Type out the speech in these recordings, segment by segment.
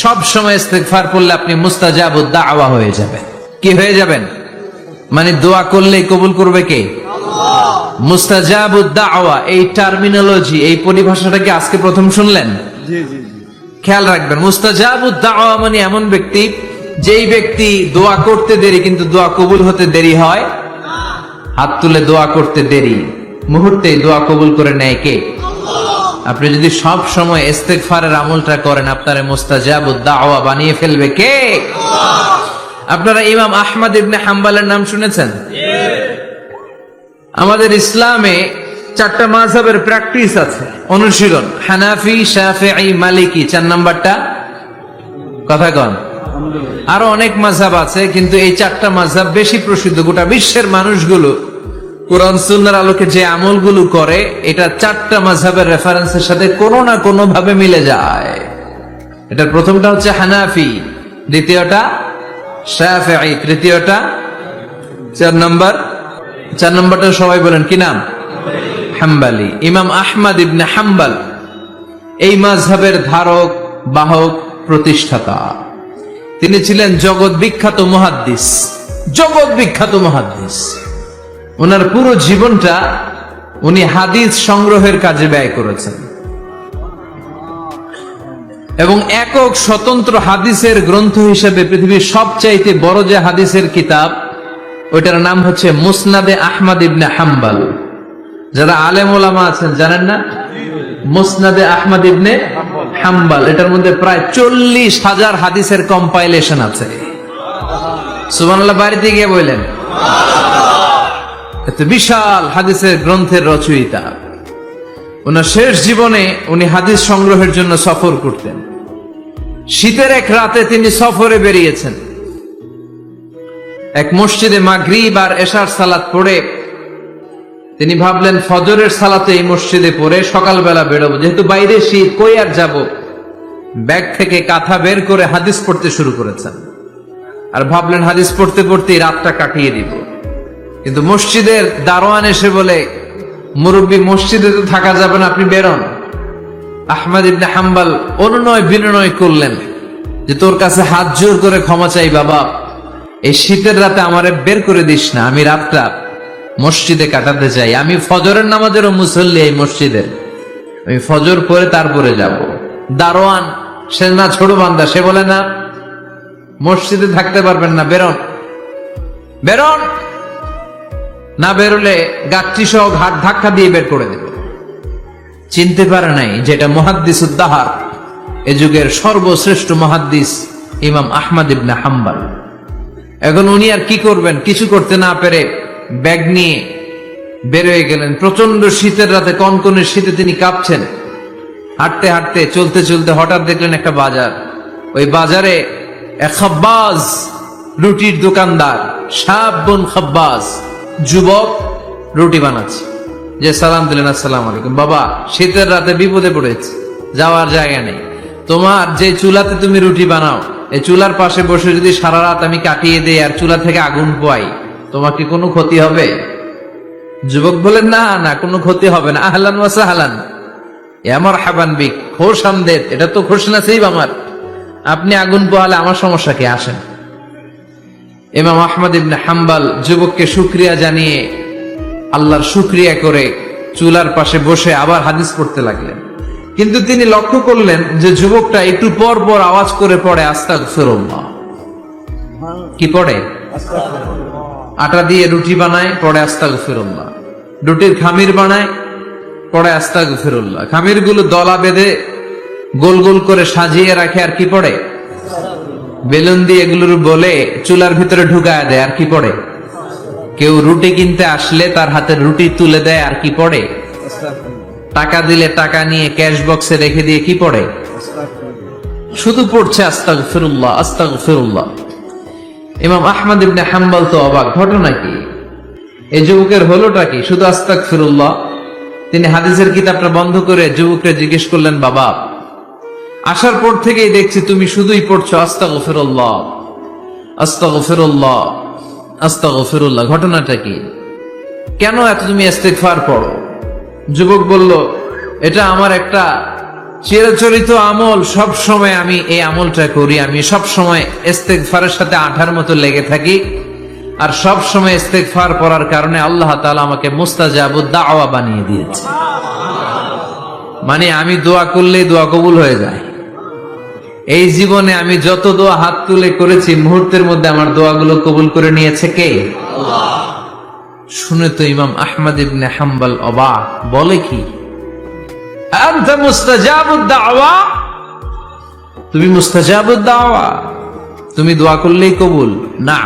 সব সময় ইস্তেগফার পড়লে আপনি মুস্তাজাবুদ দাওয়া হয়ে যাবেন। কি হয়ে যাবেন? মানে দোয়া করলেই কবুল করবে কে? আল্লাহ। মুস্তাজাবুদ দাওয়া, এই টার্মিনোলজি, এই পরিভাষাটা কি আজকে প্রথম শুনলেন? জি জি জি। খেয়াল রাখবেন, মুস্তাজাবুদ দাওয়া মানে এমন ব্যক্তি যেই ব্যক্তি দোয়া করতে দেরি কিন্তু দোয়া কবুল হতে দেরি হয়। হাত তুলে দোয়া করতে দেরি, মুহূর্তেই দোয়া কবুল করে নেয় কে? আপনি যদি সব সময় ইস্তেগফারের আমলটা করেন, আপনারে মুস্তাজাবুদ দাওয়া বানিয়ে ফেলবে কে? আপনারা ইমাম আহমদ ইবনে হাম্বলের নাম শুনেছেন? আমাদের ইসলামে 4টা মাযহাবের প্র্যাকটিস আছে, অনুশীলন। হানাফি, শাফিঈ, মালিকি, 4 নাম্বারটা কথা কন। আরো অনেক মাযহাব আছে, কিন্তু এই 4টা মাযহাব বেশি প্রসিদ্ধ। গোটা বিশ্বের মানুষগুলো কোরআন সুন্নাহর আলোকে যে আমলগুলো করে, এটা 4টা মাযহাবের রেফারেন্সের সাথে কোনো না কোনো ভাবে মিলে যায়। এটার প্রথমটা হচ্ছে হানাফি, দ্বিতীয়টা শাফিঈ, তৃতীয়টা 4 নাম্বারটা সবাই বলেন কি নাম? হাম্বলি। ইমাম আহমদ ইবনে হাম্বল এই মাযহাবের ধারক, বাহক, প্রতিষ্ঠাতা। তিনি ছিলেন জগৎ বিখ্যাত মুহাদ্দিস। ওনার পুরো জীবনটা উনি হাদিস সংগ্রহের কাজে ব্যয় করেছেন এবং একক স্বতন্ত্র হাদিসের গ্রন্থ হিসেবে পৃথিবীর সবচাইতে বড় যে হাদিসের কিতাব, ওইটার নাম হচ্ছে মুসনাদে আহমদ ইবনে হাম্বল। যারা আলেম ওলামা আছেন জানেন না? মুসনাদে আহমদ ইবনে হাম্বল, এটার মধ্যে প্রায় 40,000 হাদিসের কম্পাইলেশন আছে। সুবহানাল্লাহ, বাড়িতে গিয়ে বললেন। এত বিশাল হাদিসের গ্রন্থের রচয়িতা। ওনার শেষ জীবনে উনি হাদিস সংগ্রহের জন্য সফর করতেন। শীতের এক রাতে তিনি সফরে বেরিয়েছেন। এক মসজিদে মাগরিব আর এশার সালাত পড়ে তিনি ভাবলেন ফজরের সালাতে এই মসজিদে পড়ে সকালবেলা বেরোবো, যেহেতু বাইরে শীত, কই আর যাব। ব্যাগ থেকে কাঁথা বের করে হাদিস পড়তে শুরু করেছেন আর ভাবলেন হাদিস পড়তে পড়তে রাতটা কাটিয়ে দিব। কিন্তু মসজিদের দারোয়ান এসে বলে, মুরব্বী, মসজিদে তো থাকা যাবে না, আপনি বেরোন। আহমদ ইবনে হাম্বল অনুনয় বিনয় করলেন যে তোর কাছে হাত জোর করে ক্ষমা চাই বাবা, এই শীতের রাতে আমারে বের করে দিস না, আমি রাতটা মসজিদে কাটাতে চাই। আমি ফজরের নামাজেরও মুসল্লি এই মসজিদের, আমি ফজর পরে তারপরে যাব। দারোয়ান সে না ছোট বান্দা, সে বলে না, মসজিদে থাকতে পারবেন না, বেরোন। না বেরোলে গাছটি সহ ঘাট ধাক্কা দিয়ে বের করে দেব। চিনতে পারে নাই যেটা মুহাদ্দিসুদ দাহর, এ যুগের সর্বশ্রেষ্ঠ মুহাদ্দিস ইমাম আহমদ ইবনে হাম্বল। এখন উনি আর কি করবেন, কিছু করতে না পেরে ব্যাগ নিয়ে বের হয়ে গেলেন। প্রচন্ড শীতের রাতে, কনকনে শীতে তিনি কাঁপছেন। হাঁটতে হাঁটতে, চলতে চলতে হঠাৎ দেখলেন একটা বাজার। ওই বাজারে এক খাব্বাজ, রুটির দোকানদার, শাবুন খাব্বাজ, যুবক রুটি বানাচ্ছে। যে সালাম দিলেন, আসসালামু আলাইকুম। বাবা, শীতের রাতে বিপদে পড়েছে, যাওয়ার জায়গা নেই। তোমার যে চুলাতে তুমি রুটি বানাও, এই চুলার পাশে বসে যদি সারা রাত আমি কাটিয়ে দেই আর চুলা থেকে আগুন পোয়াই, তোমার কি কোনো ক্ষতি হবে? যুবক বলেন, না না, কোনো ক্ষতি হবে না। আহলান ওয়া সাহলান, ইয়া মারহাবান বিক, খোশ আমদেদ, এটা তো খোশ নসিব আমার। আপনি আগুন পোহালে আমার সমস্যা কি, আসেন। ইমাম আহমদ ইবনে হাম্বল যুবককে শুকরিয়া জানিয়ে, আল্লাহর শুকরিয়া করে চুলার পাশে বসে আবার হাদিস পড়তে লাগলেন। কিন্তু তিনি লক্ষ্য করলেন যে যুবকটা একটু পর পর আওয়াজ করে পড়ে আস্তাগফিরুল্লাহ। কি পড়ে? আটা দিয়ে রুটি বানায়, পড়ে আস্তাগফিরুল্লাহ। রুটির খামির বানায়, পড়ে আস্তাগফিরুল্লাহ। খামির গুলো দলা বেঁধে গোল গোল করে সাজিয়ে রাখে, আর কি পড়ে? বেলুন দিয়ে এগুলোর বলে চুলার ভিতরে ঢুকায় দেয়, আর কি পড়ে? কেউ রুটি কিনতে আসলে তার হাতে রুটি তুলে দেয়, আর কি পড়ে? টাকা দিলে টাকা নিয়ে ক্যাশ বক্সে রেখে দিয়ে কি পড়ে? শুধু পড়ছে আস্তাগফিরুল্লাহ, আস্তাগফিরুল্লাহ। ইমাম আহমদ ইবনে হাম্বল তো অবাক, ঘটনা কি? এই যুবকের হলোটা কি? শুধু আস্তাগফিরুল্লাহ। তিনি হাদিসের কিতাবটা বন্ধ করে যুবককে জিজ্ঞেস করলেন, বাবা, আসার পর থেকেই দেখছি তুমি শুধুই পড়ছো আস্তাগফিরুল্লাহ, আস্তাগফিরুল্লাহ, আস্তাগফিরুল্লাহ। ঘটনাটা কি? কেন এত তুমি ইস্তিগফার পড়ো? যুবক বলল, এটা আমার একটা চিরাচরিত আমল, সব সময় আমি এই আমলটা করি, আমি সব সময় ইস্তেগফারের সাথে আঠার মতো লেগে থাকি, আর সব সময় ইস্তেগফার করার কারণে আল্লাহ তাআলা আমাকে মুস্তাজাবুদ দাওয়া বানিয়ে দিয়েছে। মানে আমি দোয়া করলেই দোয়া কবুল হয়ে যায়। এই জীবনে আমি যত দোয়া হাত তুলে করেছি, মুহূর্তের মধ্যে আমার দোয়াগুলো কবুল করে নিয়েছে কে? আল্লাহ। শুনে তো ইমাম আহমদ ইবনে হাম্বল অবাক, বলে কি, আনতা মুস্তাজাবুদ দাওয়া, তুমি মুস্তাজাবুদ দাওয়া, তুমি দোয়া করলেই কবুল? না,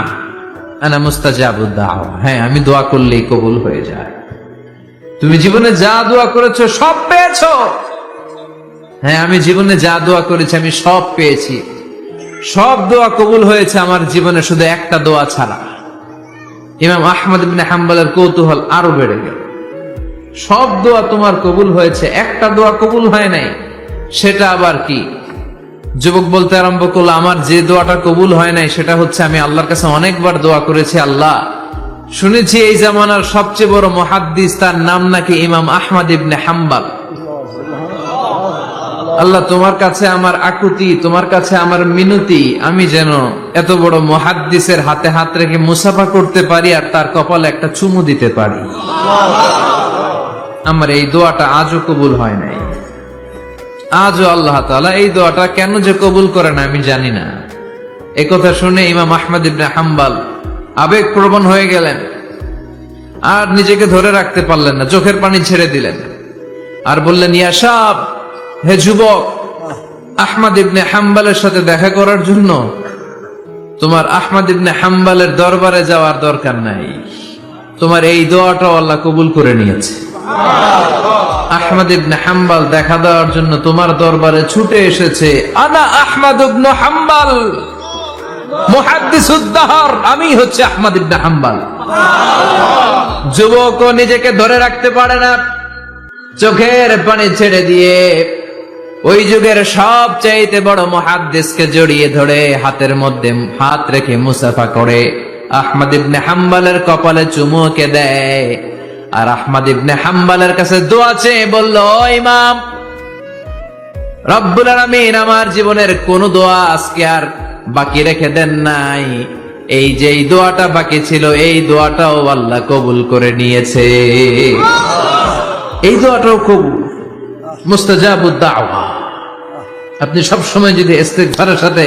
আনা মুস্তাজাবুদ দাওয়া, হ্যাঁ আমি দোয়া করলেই কবুল হয়ে যায়। তুমি জীবনে যা দোয়া করেছো সব পেয়েছো? হ্যাঁ আমি জীবনে যা দোয়া করেছি আমি সব পেয়েছি, সব দোয়া কবুল হয়েছে আমার জীবনে, শুধু একটা দোয়া ছাড়া। ইমাম আহমদ ইবনে হাম্বলের কৌতূহল আরো বেড়ে গেল। সব দোয়া তোমার কবুল হয়েছে, একটা দোয়া কবুল হয় নাই, সেটা আবার কি? যুবক বলতে আরম্ভ করলো, আমার যে দোয়াটা কবুল হয় নাই সেটা হচ্ছে আমি আল্লাহর কাছে অনেকবার দোয়া করেছি, আল্লাহ শুনেছি এই জামানার সবচেয়ে বড় মুহাদ্দিস, তার নাম নাকি ইমাম আহমদ ইবনে হাম্বল। আল্লাহ তোমার কাছে আমার আকুতি, তোমার কাছে আমার মিনতি, আমি যেন এত বড় মুহাদ্দিসের হাতে হাত রেখে মুসাফা করতে পারি আর তার কপালে একটা চুমু দিতে পারি। আমার এই দোয়াটা আজও কবুল হয় নাই। আজও আল্লাহ তাআলা এই দোয়াটা কেন যে কবুল করে না আমি জানি না। এই কথা শুনে ইমাম আহমদ ইবনে হাম্বল আবেগপ্রবণ হয়ে গেলেন, আর নিজেকে ধরে রাখতে পারলেন না, চোখের পানি ছেড়ে দিলেন আর বললেন, ইয়া শাব, হে যুবক, আহমদ ইবনে হাম্বলের সাথে দেখা করার জন্য তোমার আহমদ ইবনে হাম্বলের দরবারে যাওয়ার দরকার নাই, তোমার এই দোয়াটাও আল্লাহ কবুল করে নিয়েছে। আহমদ ইবনে হাম্বল দেখা দেওয়ার জন্য তোমার দরবারে ছুটে এসেছে। আনা আহমদ ইবনে হাম্বল মুহাদ্দিসুদ দাহর, আমি হচ্ছে আহমদ ইবনে হাম্বল। যুবক নিজেকে ধরে রাখতে পারে না, চোখের পানি ছেড়ে দিয়ে ওই যুগের সবচাইতে বড় মুহাদ্দিসকে জড়িয়ে ধরে হাতের মধ্যে হাত রেখে মুসাফা করে আহমদ ইবনে হাম্বলের কপালে চুমুকে দেয়, আর আহমদ ইবনে হাম্বলের কাছে দোয়া চেয়ে বলল, ও ইমাম, রব্বুল আলামিন আমার জীবনের কোন দোয়া আজকে আর বাকি রেখে দেন নাই, এই যে এই দোয়াটা বাকি ছিল এই দোয়াটাও আল্লাহ কবুল করে নিয়েছে, এই দোয়াটাও কবুল, মুস্তাজাবুদ দাওয়া। আপনি সব সময় যদি ইস্তেগফারের সাথে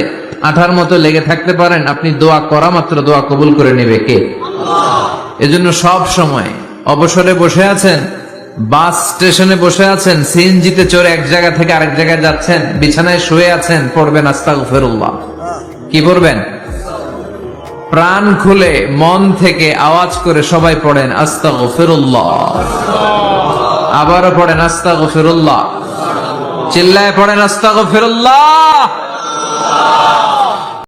আঠার মতো লেগে থাকতে পারেন, আপনি দোয়া করা মাত্র দোয়া কবুল করে নেবে কে? আল্লাহ। এজন্য সব সময় অবসরে বসে আছেন, বাস স্টেশনে বসে আছেন, সিএনজিতে চড়ে এক জায়গা থেকে আরেক জায়গায় যাচ্ছেন, বিছানায় শুয়ে আছেন, পড়বেন আস্তাগফিরুল্লাহ। কি পড়বেন? প্রাণ খুলে মন থেকে আওয়াজ করে সবাই পড়েন আস্তাগফিরুল্লাহ, আবারও পড়েন আস্তাগফিরুল্লাহ, চিল্লায় পড়েন আস্তাগফিরুল্লাহ।